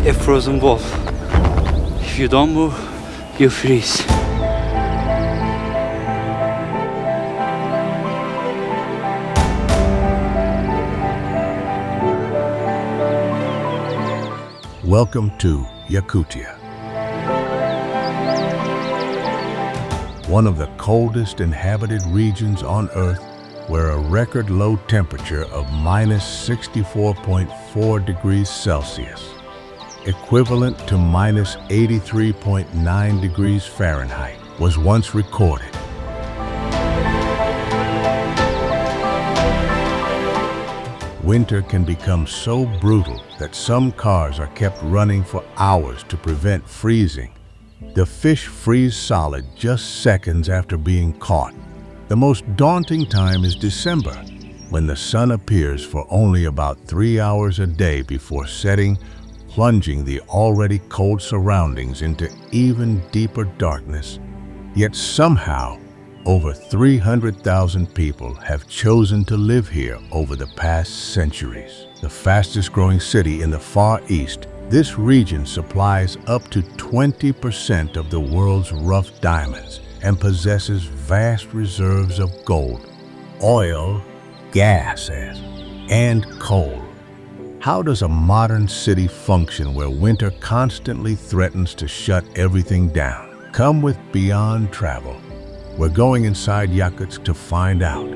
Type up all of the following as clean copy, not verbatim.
a frozen wall. If you don't move, you freeze. Welcome to Yakutia, one of the coldest inhabited regions on Earth, where a record low temperature of minus 64.4 degrees Celsius, equivalent to minus 83.9 degrees Fahrenheit, was once recorded. Winter can become so brutal that some cars are kept running for hours to prevent freezing. The fish freeze solid just seconds after being caught. The most daunting time is December, when the sun appears for only about 3 hours a day before setting, plunging the already cold surroundings into even deeper darkness. Yet somehow, over 300,000 people have chosen to live here over the past centuries. The fastest growing city in the Far East, this region supplies up to 20% of the world's rough diamonds and possesses vast reserves of gold, oil, gas, and coal. How does a modern city function where winter constantly threatens to shut everything down? Come with Beyond Travel. We're going inside Yakutsk to find out.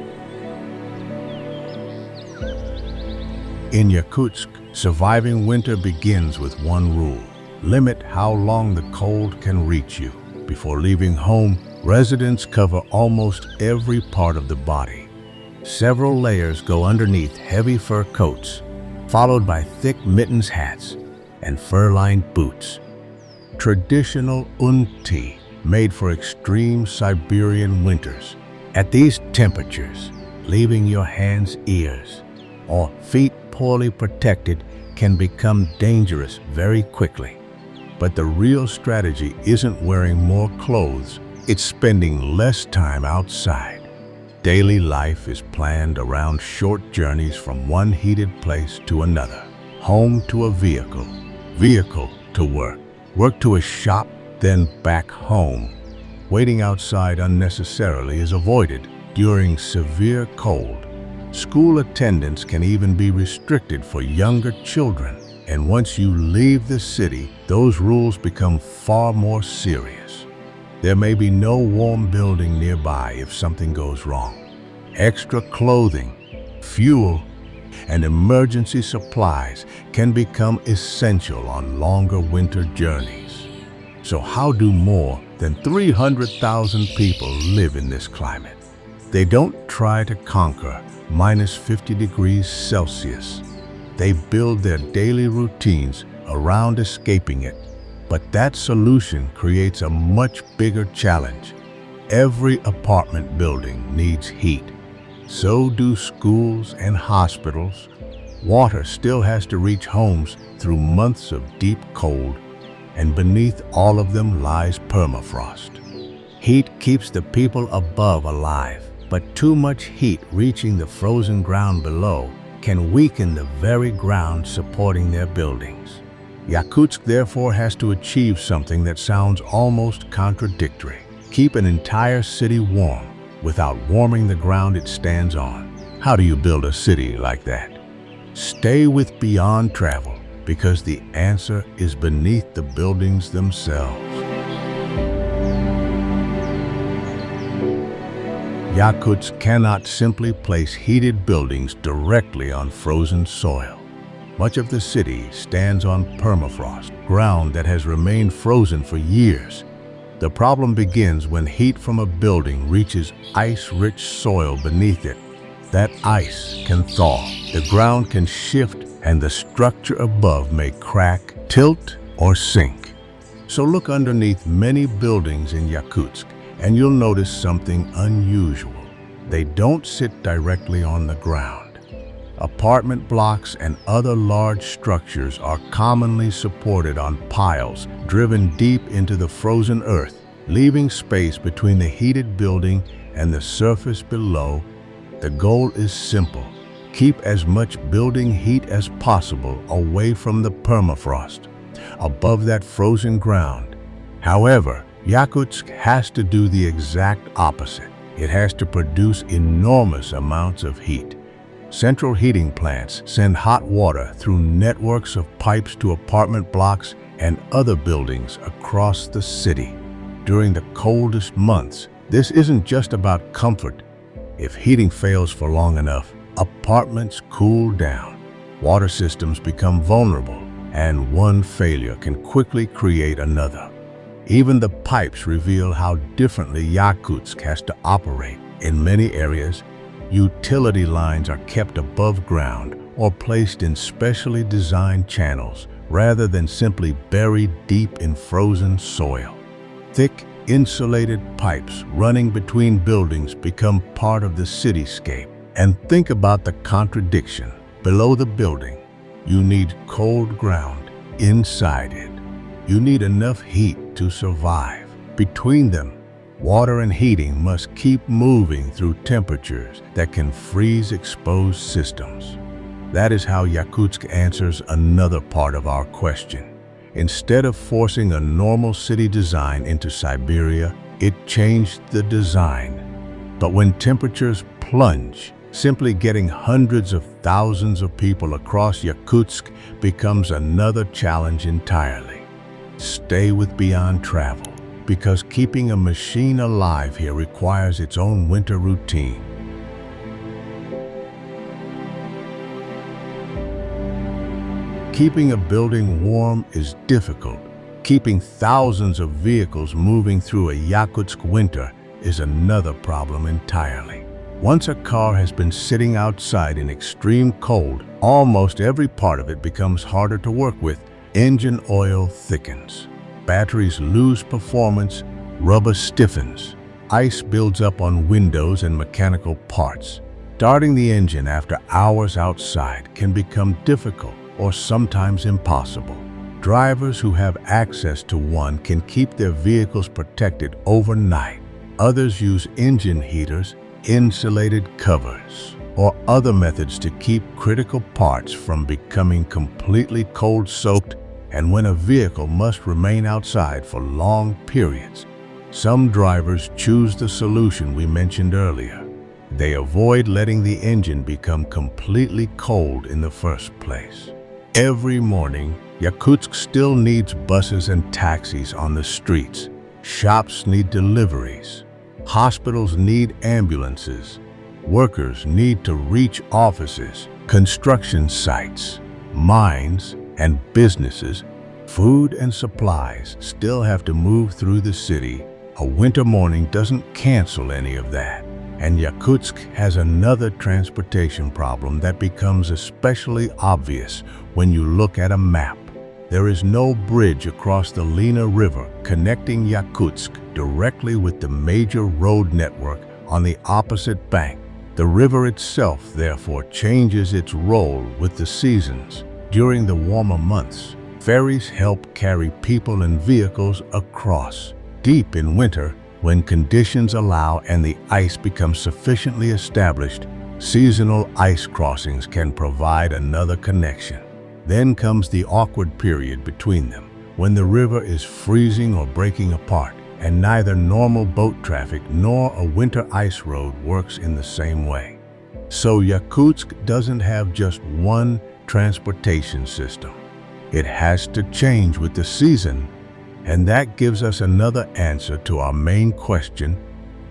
In Yakutsk, surviving winter begins with one rule: limit how long the cold can reach you. Before leaving home, residents cover almost every part of the body. Several layers go underneath heavy fur coats, followed by thick mittens hats and fur-lined boots. Traditional unti, made for extreme Siberian winters. At these temperatures, leaving your hands, ears, or feet poorly protected can become dangerous very quickly. But the real strategy isn't wearing more clothes, it's spending less time outside. Daily life is planned around short journeys from one heated place to another. Home to a vehicle, vehicle to work, work to a shop, then back home. Waiting outside unnecessarily is avoided during severe cold. School attendance can even be restricted for younger children. And once you leave the city, those rules become far more serious. There may be no warm building nearby if something goes wrong. Extra clothing, fuel, and emergency supplies can become essential on longer winter journeys. So how do more than 300,000 people live in this climate? They don't try to conquer minus 50 degrees Celsius. They build their daily routines around escaping it. But that solution creates a much bigger challenge. Every apartment building needs heat. So do schools and hospitals. Water still has to reach homes through months of deep cold, and beneath all of them lies permafrost. Heat keeps the people above alive, but too much heat reaching the frozen ground below can weaken the very ground supporting their buildings. Yakutsk therefore has to achieve something that sounds almost contradictory: keep an entire city warm without warming the ground it stands on. How do you build a city like that? Stay with Beyond Travel, because the answer is beneath the buildings themselves. Yakutsk cannot simply place heated buildings directly on frozen soil. Much of the city stands on permafrost, ground that has remained frozen for years. The problem begins when heat from a building reaches ice-rich soil beneath it. That ice can thaw, the ground can shift, and the structure above may crack, tilt, or sink. So look underneath many buildings in Yakutsk, and you'll notice something unusual. They don't sit directly on the ground. Apartment blocks and other large structures are commonly supported on piles driven deep into the frozen earth, leaving space between the heated building and the surface below. The goal is simple: keep as much building heat as possible away from the permafrost. above that frozen ground. However, Yakutsk has to do the exact opposite. It has to produce enormous amounts of heat. Central heating plants send hot water through networks of pipes to apartment blocks and other buildings across the city. During the coldest months, this isn't just about comfort. If heating fails for long enough, apartments cool down, water systems become vulnerable, and one failure can quickly create another. Even the pipes reveal how differently Yakutsk has to operate. In many areas, utility lines are kept above ground or placed in specially designed channels rather than simply buried deep in frozen soil. Thick, insulated pipes running between buildings become part of the cityscape. And think about the contradiction. Below the building, you need cold ground. Inside it, you need enough heat to survive. Between them, water and heating must keep moving through temperatures that can freeze exposed systems. That is how Yakutsk answers another part of our question. Instead of forcing a normal city design into Siberia, it changed the design. But when temperatures plunge, simply getting hundreds of thousands of people across Yakutsk becomes another challenge entirely. Stay with Beyond Travel, because keeping a machine alive here requires its own winter routine. Keeping a building warm is difficult. Keeping thousands of vehicles moving through a Yakutsk winter is another problem entirely. Once a car has been sitting outside in extreme cold, almost every part of it becomes harder to work with. Engine oil thickens. Batteries lose performance, rubber stiffens. Ice builds up on windows and mechanical parts. Starting the engine after hours outside can become difficult or sometimes impossible. Drivers who have access to one can keep their vehicles protected overnight. Others use engine heaters, insulated covers, or other methods to keep critical parts from becoming completely cold-soaked. And when a vehicle must remain outside for long periods, some drivers choose the solution we mentioned earlier. They avoid letting the engine become completely cold in the first place. Every morning, Yakutsk still needs buses and taxis on the streets. Shops need deliveries. Hospitals need ambulances. Workers need to reach offices, construction sites, mines, and businesses. Food and supplies still have to move through the city. A winter morning doesn't cancel any of that. And Yakutsk has another transportation problem that becomes especially obvious when you look at a map. There is no bridge across the Lena River connecting Yakutsk directly with the major road network on the opposite bank. The river itself, therefore, changes its role with the seasons. During the warmer months, ferries help carry people and vehicles across. Deep in winter, when conditions allow and the ice becomes sufficiently established, seasonal ice crossings can provide another connection. Then comes the awkward period between them, when the river is freezing or breaking apart, and neither normal boat traffic nor a winter ice road works in the same way. So Yakutsk doesn't have just one transportation system. It has to change with the season, and that gives us another answer to our main question.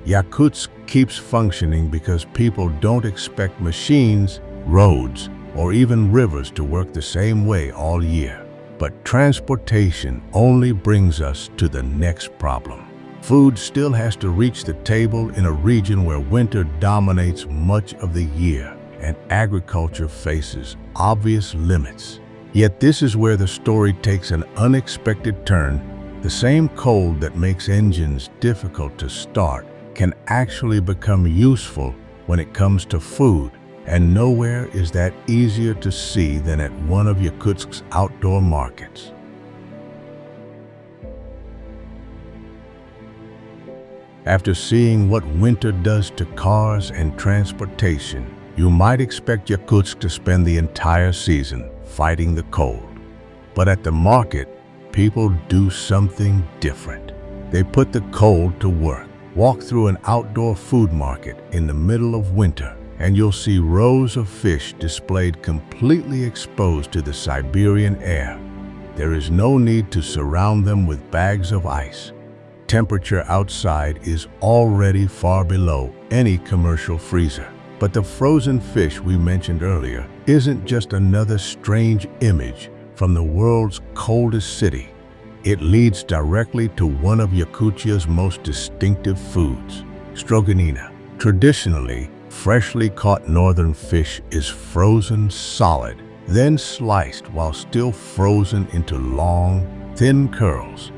Yakutsk keeps functioning because people don't expect machines, roads, or even rivers to work the same way all year. But transportation only brings us to the next problem. Food still has to reach the table in a region where winter dominates much of the year, and agriculture faces obvious limits. Yet this is where the story takes an unexpected turn. The same cold that makes engines difficult to start can actually become useful when it comes to food, and nowhere is that easier to see than at one of Yakutsk's outdoor markets. After seeing what winter does to cars and transportation, you might expect Yakutsk to spend the entire season fighting the cold. But at the market, people do something different. They put the cold to work. Walk through an outdoor food market in the middle of winter, and you'll see rows of fish displayed completely exposed to the Siberian air. There is no need to surround them with bags of ice. Temperature outside is already far below any commercial freezer. But the frozen fish we mentioned earlier isn't just another strange image from the world's coldest city. It leads directly to one of Yakutia's most distinctive foods, stroganina. Traditionally, freshly caught northern fish is frozen solid, then sliced while still frozen into long, thin curls.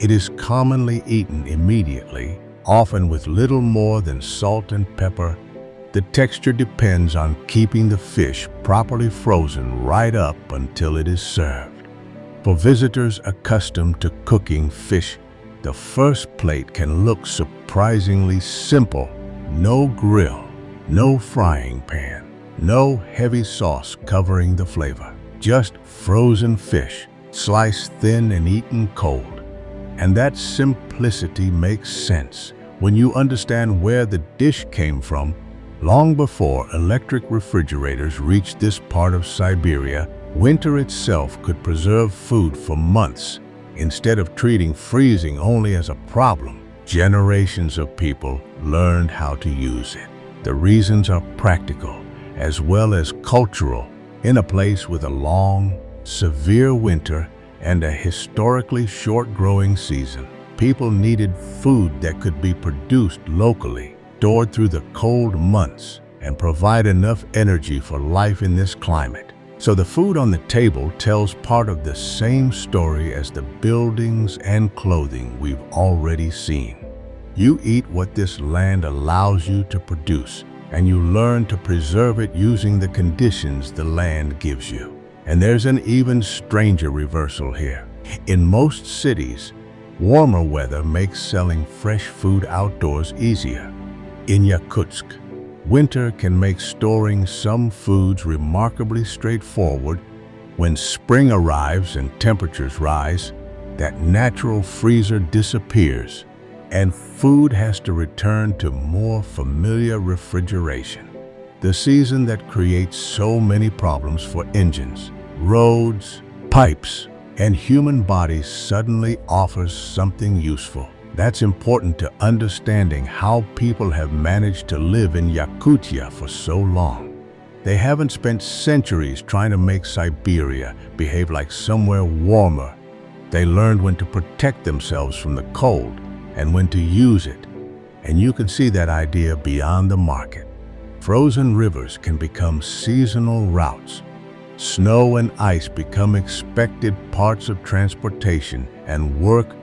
It is commonly eaten immediately, often with little more than salt and pepper. The texture depends on keeping the fish properly frozen right up until it is served. For visitors accustomed to cooking fish, the first plate can look surprisingly simple. No grill, no frying pan, no heavy sauce covering the flavor. Just frozen fish, sliced thin and eaten cold. And that simplicity makes sense when you understand where the dish came from. Long before electric refrigerators reached this part of Siberia, winter itself could preserve food for months. Instead of treating freezing only as a problem, generations of people learned how to use it. The reasons are practical as well as cultural. In a place with a long, severe winter and a historically short growing season, people needed food that could be produced locally, stored through the cold months, and provide enough energy for life in this climate. So the food on the table tells part of the same story as the buildings and clothing we've already seen. You eat what this land allows you to produce, and you learn to preserve it using the conditions the land gives you. And there's an even stranger reversal here. In most cities, warmer weather makes selling fresh food outdoors easier. In Yakutsk, winter can make storing some foods remarkably straightforward. When spring arrives and temperatures rise, that natural freezer disappears, and food has to return to more familiar refrigeration. The season that creates so many problems for engines, roads, pipes, and human bodies suddenly offers something useful. That's important to understanding how people have managed to live in Yakutia for so long. They haven't spent centuries trying to make Siberia behave like somewhere warmer. They learned when to protect themselves from the cold and when to use it. And you can see that idea beyond the market. Frozen rivers can become seasonal routes. Snow and ice become expected parts of transportation and work.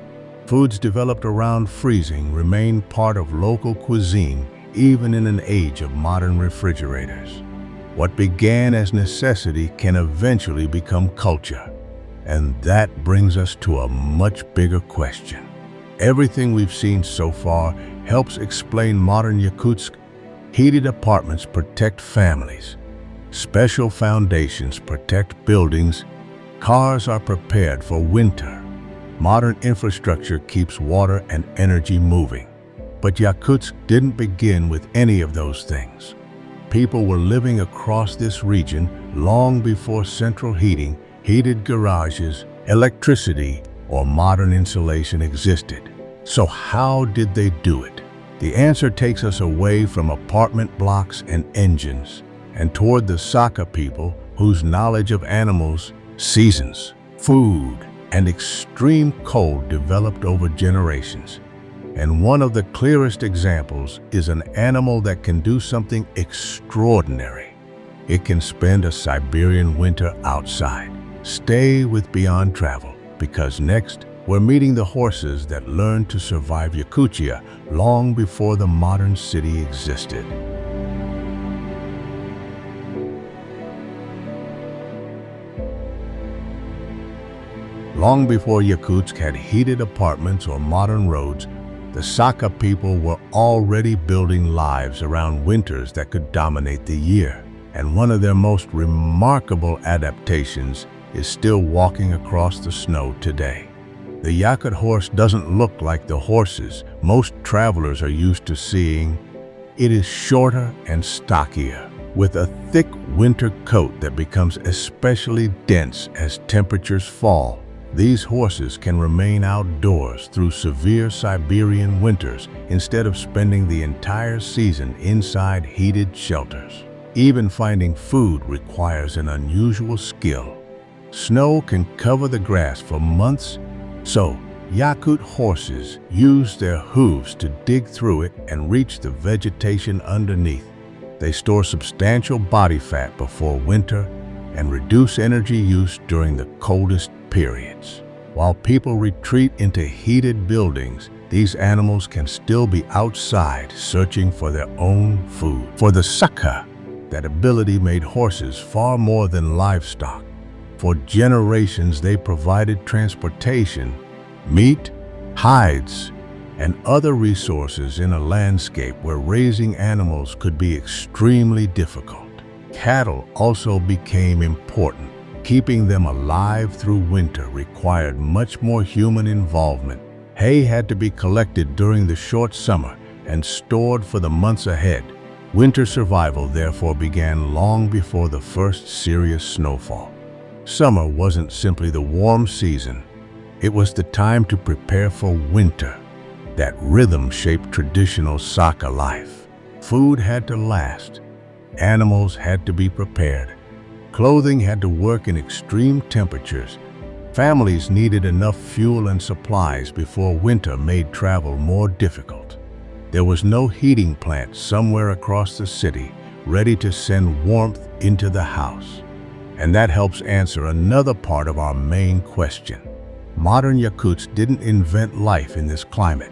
Foods developed around freezing remain part of local cuisine even in an age of modern refrigerators. What began as necessity can eventually become culture. And that brings us to a much bigger question. Everything we've seen so far helps explain modern Yakutsk. Heated apartments protect families. Special foundations protect buildings. Cars are prepared for winter. Modern infrastructure keeps water and energy moving. But Yakutsk didn't begin with any of those things. People were living across this region long before central heating, heated garages, electricity, or modern insulation existed. So how did they do it? The answer takes us away from apartment blocks and engines and toward the Sakha people whose knowledge of animals, seasons, food, and extreme cold developed over generations. And one of the clearest examples is an animal that can do something extraordinary. It can spend a Siberian winter outside. Stay with Beyond Travel, because next we're meeting the horses that learned to survive Yakutia long before the modern city existed. Long before Yakutsk had heated apartments or modern roads, the Sakha people were already building lives around winters that could dominate the year. And one of their most remarkable adaptations is still walking across the snow today. The Yakut horse doesn't look like the horses most travelers are used to seeing. It is shorter and stockier, with a thick winter coat that becomes especially dense as temperatures fall. These horses can remain outdoors through severe Siberian winters instead of spending the entire season inside heated shelters. Even finding food requires an unusual skill. Snow can cover the grass for months, so Yakut horses use their hooves to dig through it and reach the vegetation underneath. They store substantial body fat before winter and reduce energy use during the coldest periods. While people retreat into heated buildings, these animals can still be outside searching for their own food. For the Sakha, that ability made horses far more than livestock. For generations, they provided transportation, meat, hides, and other resources in a landscape where raising animals could be extremely difficult. Cattle also became important. Keeping them alive through winter required much more human involvement. Hay had to be collected during the short summer and stored for the months ahead. Winter survival therefore began long before the first serious snowfall. Summer wasn't simply the warm season. It was the time to prepare for winter. That rhythm shaped traditional Sakha life. Food had to last. Animals had to be prepared. Clothing had to work in extreme temperatures. Families needed enough fuel and supplies before winter made travel more difficult. There was no heating plant somewhere across the city ready to send warmth into the house. And that helps answer another part of our main question. Modern Yakutsk didn't invent life in this climate.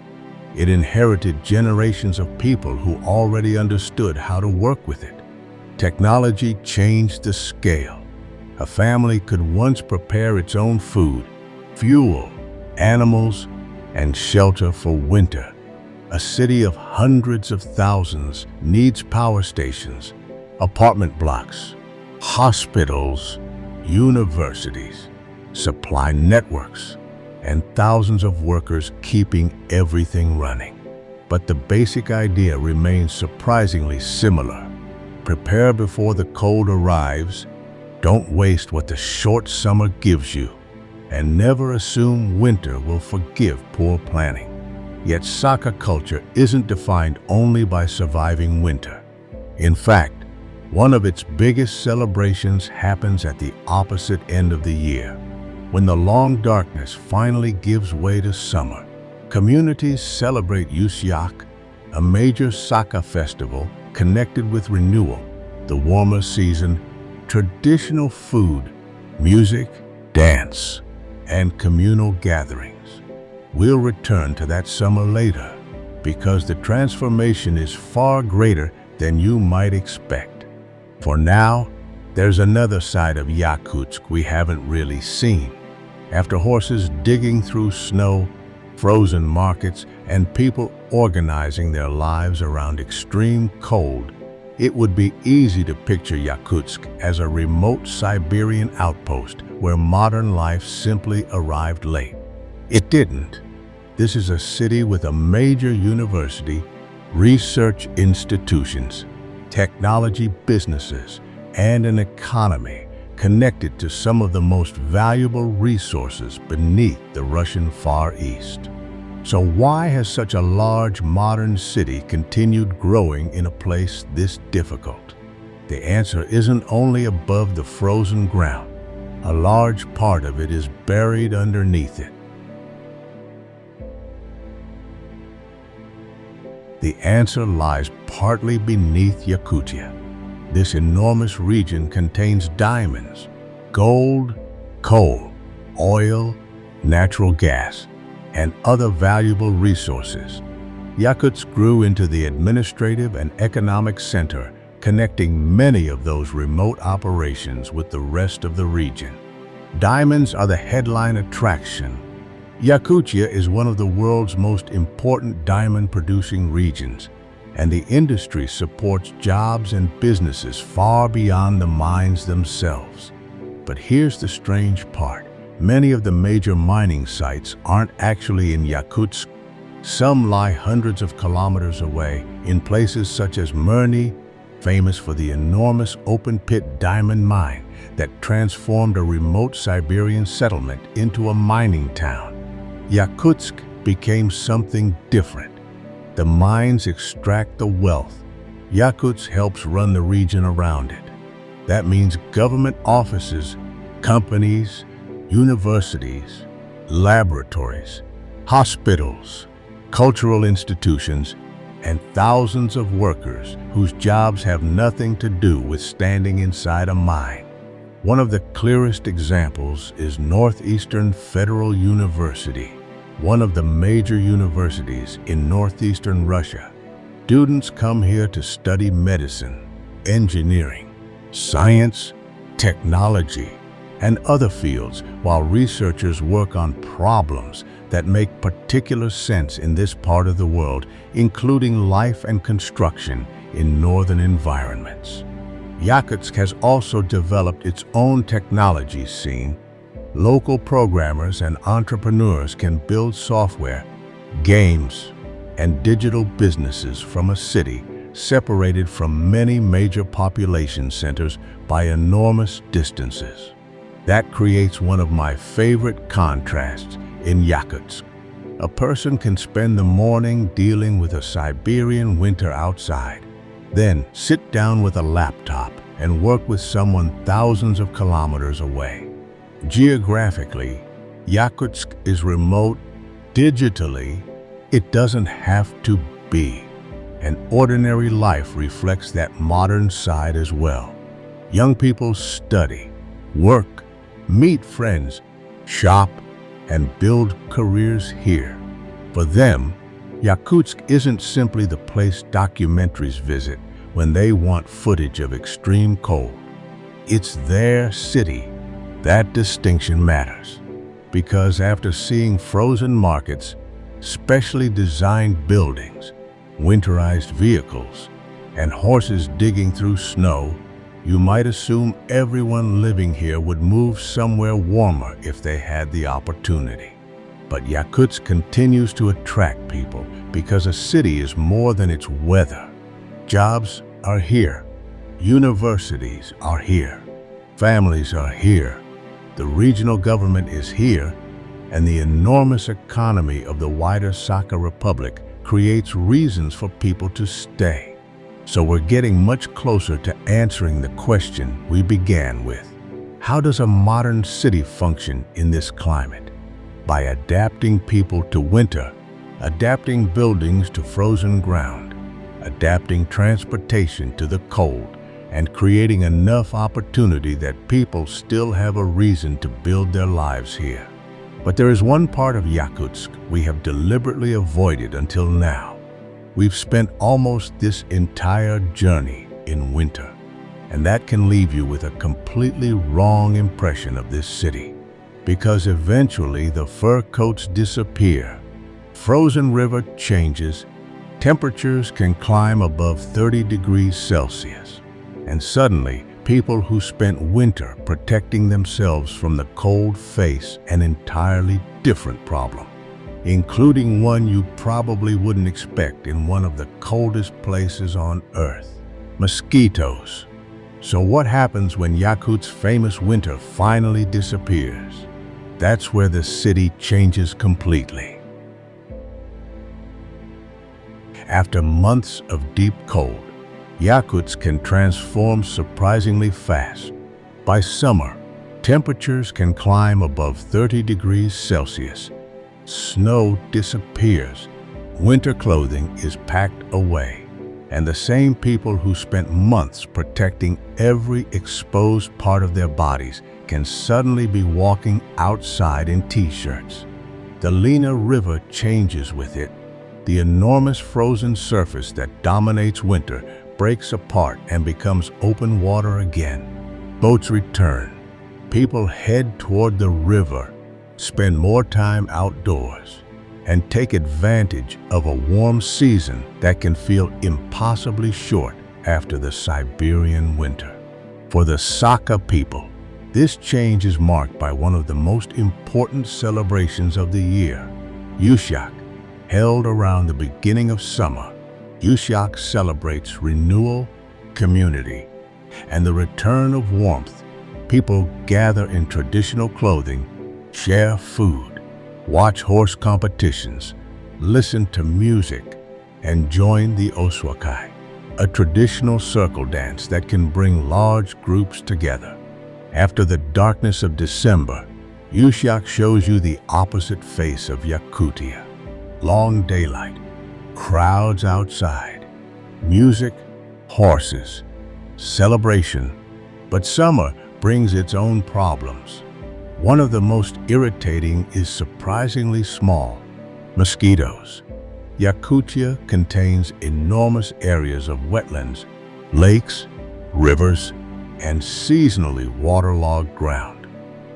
It inherited generations of people who already understood how to work with it. Technology changed the scale. A family could once prepare its own food, fuel, animals, and shelter for winter. A city of hundreds of thousands needs power stations, apartment blocks, hospitals, universities, supply networks, and thousands of workers keeping everything running. But the basic idea remains surprisingly similar. Prepare before the cold arrives, don't waste what the short summer gives you, and never assume winter will forgive poor planning. Yet Sakha culture isn't defined only by surviving winter. In fact, one of its biggest celebrations happens at the opposite end of the year. When the long darkness finally gives way to summer, communities celebrate Yakutsk, a major Sakha festival connected with renewal, the warmer season, traditional food, music, dance, and communal gatherings. We'll return to that summer later because the transformation is far greater than you might expect. For now, there's another side of Yakutsk we haven't really seen. After horses digging through snow, frozen markets, and people organizing their lives around extreme cold, it would be easy to picture Yakutsk as a remote Siberian outpost where modern life simply arrived late. It didn't. This is a city with a major university, research institutions, technology businesses, and an economy connected to some of the most valuable resources beneath the Russian Far East. So why has such a large modern city continued growing in a place this difficult? The answer isn't only above the frozen ground. A large part of it is buried underneath it. The answer lies partly beneath Yakutia. This enormous region contains diamonds, gold, coal, oil, natural gas, and other valuable resources. Yakutsk grew into the administrative and economic center, connecting many of those remote operations with the rest of the region. Diamonds are the headline attraction. Yakutia is one of the world's most important diamond-producing regions, and the industry supports jobs and businesses far beyond the mines themselves. But here's the strange part. Many of the major mining sites aren't actually in Yakutsk. Some lie hundreds of kilometers away in places such as Murny, famous for the enormous open-pit diamond mine that transformed a remote Siberian settlement into a mining town. Yakutsk became something different. The mines extract the wealth. Yakutsk helps run the region around it. That means government offices, companies, universities, laboratories, hospitals, cultural institutions, and thousands of workers whose jobs have nothing to do with standing inside a mine. One of the clearest examples is Northeastern Federal University, one of the major universities in northeastern Russia. Students come here to study medicine, engineering, science, technology, and other fields, while researchers work on problems that make particular sense in this part of the world, including life and construction in northern environments. Yakutsk has also developed its own technology scene. Local programmers and entrepreneurs can build software, games, and digital businesses from a city separated from many major population centers by enormous distances. That creates one of my favorite contrasts in Yakutsk. A person can spend the morning dealing with a Siberian winter outside, then sit down with a laptop and work with someone thousands of kilometers away. Geographically, Yakutsk is remote. Digitally, it doesn't have to be. And ordinary life reflects that modern side as well. Young people study, work, meet friends, shop, and build careers here. For them, Yakutsk isn't simply the place documentaries visit when they want footage of extreme cold. It's their city. That distinction matters, because after seeing frozen markets, specially designed buildings, winterized vehicles, and horses digging through snow, you might assume everyone living here would move somewhere warmer if they had the opportunity. But Yakutsk continues to attract people because a city is more than its weather. Jobs are here. Universities are here. Families are here. The regional government is here, and the enormous economy of the wider Sakha Republic creates reasons for people to stay. So we're getting much closer to answering the question we began with. How does a modern city function in this climate? By adapting people to winter, adapting buildings to frozen ground, adapting transportation to the cold, and creating enough opportunity that people still have a reason to build their lives here. But there is one part of Yakutsk we have deliberately avoided until now. We've spent almost this entire journey in winter, and that can leave you with a completely wrong impression of this city. Because eventually the fur coats disappear, frozen river changes, temperatures can climb above 30 degrees Celsius, and suddenly people who spent winter protecting themselves from the cold face an entirely different problem, including one you probably wouldn't expect in one of the coldest places on Earth: mosquitoes. So what happens when Yakutsk's famous winter finally disappears? That's where the city changes completely. After months of deep cold, Yakutsk can transform surprisingly fast. By summer, temperatures can climb above 30 degrees Celsius. Snow disappears. Winter clothing is packed away. And the same people who spent months protecting every exposed part of their bodies can suddenly be walking outside in t-shirts. The Lena River changes with it. The enormous frozen surface that dominates winter breaks apart and becomes open water again. Boats return. People head toward the river, spend more time outdoors, and take advantage of a warm season that can feel impossibly short after the Siberian winter. For the Sakha people, This change is marked by one of the most important celebrations of the year, Yakutsk, held around the beginning of summer. Yakutsk celebrates renewal, community, and the return of warmth. People gather in traditional clothing, share food, watch horse competitions, listen to music, and join the oswakai, a traditional circle dance that can bring large groups together. After the darkness of December, Yakutsk shows you the opposite face of Yakutia. Long daylight, crowds outside, music, horses, celebration. But summer brings its own problems. One of the most irritating is surprisingly small: mosquitoes. Yakutia contains enormous areas of wetlands, lakes, rivers, and seasonally waterlogged ground.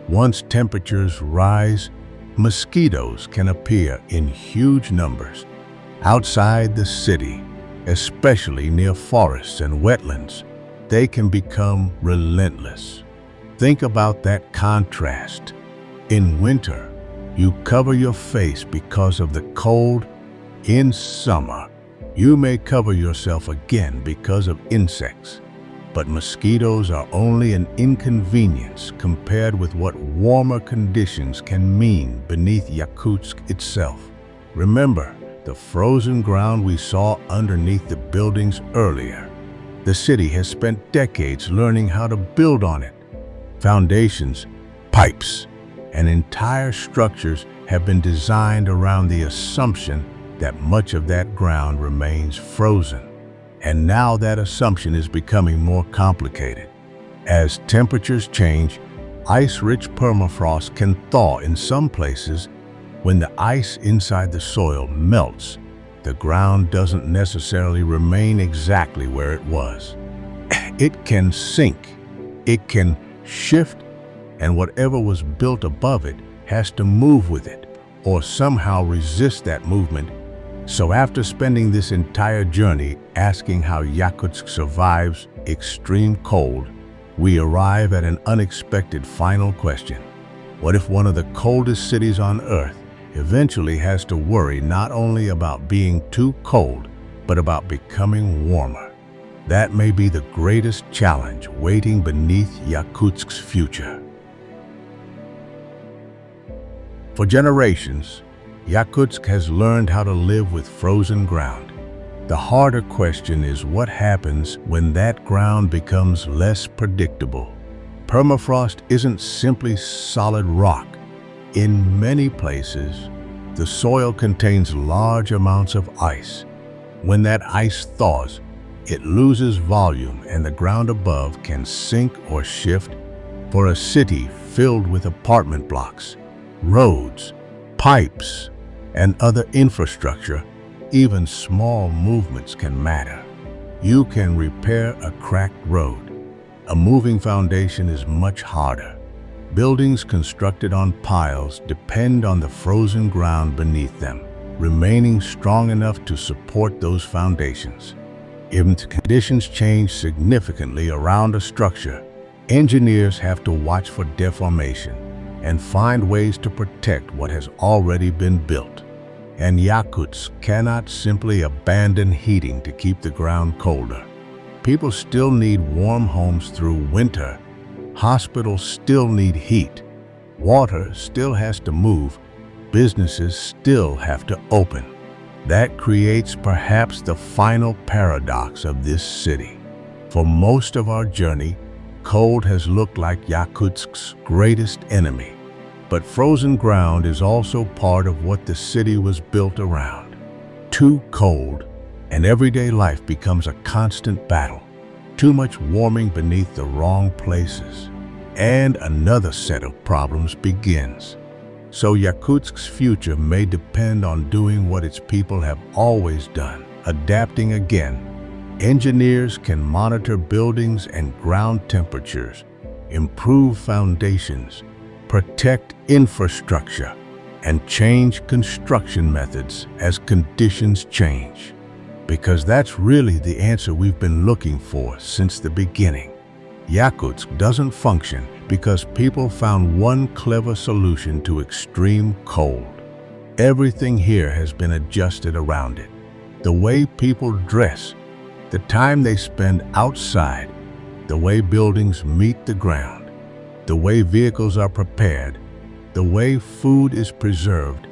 Once temperatures rise, mosquitoes can appear in huge numbers. Outside the city, especially near forests and wetlands, they can become relentless. Think about that contrast. In winter, you cover your face because of the cold. In summer, you may cover yourself again because of insects. But mosquitoes are only an inconvenience compared with what warmer conditions can mean beneath Yakutsk itself. Remember the frozen ground we saw underneath the buildings earlier. The city has spent decades learning how to build on it. Foundations, pipes, and entire structures have been designed around the assumption that much of that ground remains frozen. And now that assumption is becoming more complicated. As temperatures change, ice-rich permafrost can thaw in some places. When the ice inside the soil melts, the ground doesn't necessarily remain exactly where it was. It can sink, it can shift, and whatever was built above it has to move with it or somehow resist that movement. So after spending this entire journey asking how Yakutsk survives extreme cold, we arrive at an unexpected final question. What if one of the coldest cities on Earth eventually has to worry not only about being too cold, but about becoming warmer? That may be the greatest challenge waiting beneath Yakutsk's future. For generations, Yakutsk has learned how to live with frozen ground. The harder question is what happens when that ground becomes less predictable. Permafrost isn't simply solid rock. In many places, the soil contains large amounts of ice. When that ice thaws, it loses volume and the ground above can sink or shift. For a city filled with apartment blocks, roads, pipes, and other infrastructure, even small movements can matter. You can repair a cracked road. A moving foundation is much harder. Buildings constructed on piles depend on the frozen ground beneath them, remaining strong enough to support those foundations. If conditions change significantly around a structure, engineers have to watch for deformation and find ways to protect what has already been built. And Yakutsk cannot simply abandon heating to keep the ground colder. People still need warm homes through winter. Hospitals still need heat. Water still has to move. Businesses still have to open. That creates perhaps the final paradox of this city. For most of our journey, cold has looked like Yakutsk's greatest enemy. But frozen ground is also part of what the city was built around. Too cold, and everyday life becomes a constant battle. Too much warming beneath the wrong places. And another set of problems begins. So Yakutsk's future may depend on doing what its people have always done, adapting again. Engineers can monitor buildings and ground temperatures, improve foundations, protect infrastructure, and change construction methods as conditions change. Because that's really the answer we've been looking for since the beginning. Yakutsk doesn't function Because people found one clever solution to extreme cold. Everything here has been adjusted around it. The way people dress, the time they spend outside, the way buildings meet the ground, the way vehicles are prepared, the way food is preserved,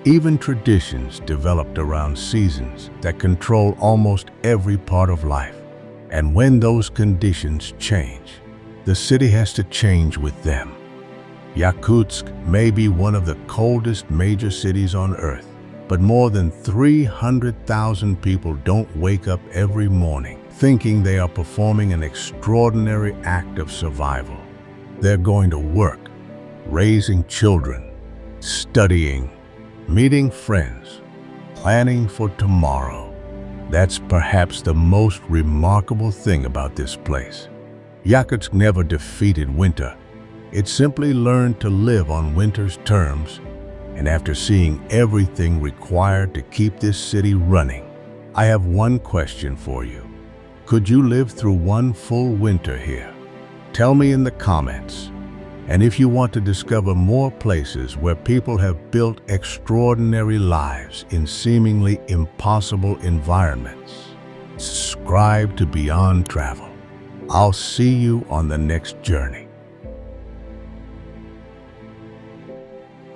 even traditions developed around seasons that control almost every part of life. And when those conditions change, the city has to change with them. Yakutsk may be one of the coldest major cities on Earth, but more than 300,000 people don't wake up every morning thinking they are performing an extraordinary act of survival. They're going to work, raising children, studying, meeting friends, planning for tomorrow. That's perhaps the most remarkable thing about this place. Yakutsk never defeated winter. It simply learned to live on winter's terms, and after seeing everything required to keep this city running, I have one question for you. Could you live through one full winter here? Tell me in the comments. And if you want to discover more places where people have built extraordinary lives in seemingly impossible environments, subscribe to Beyond Travel. I'll see you on the next journey.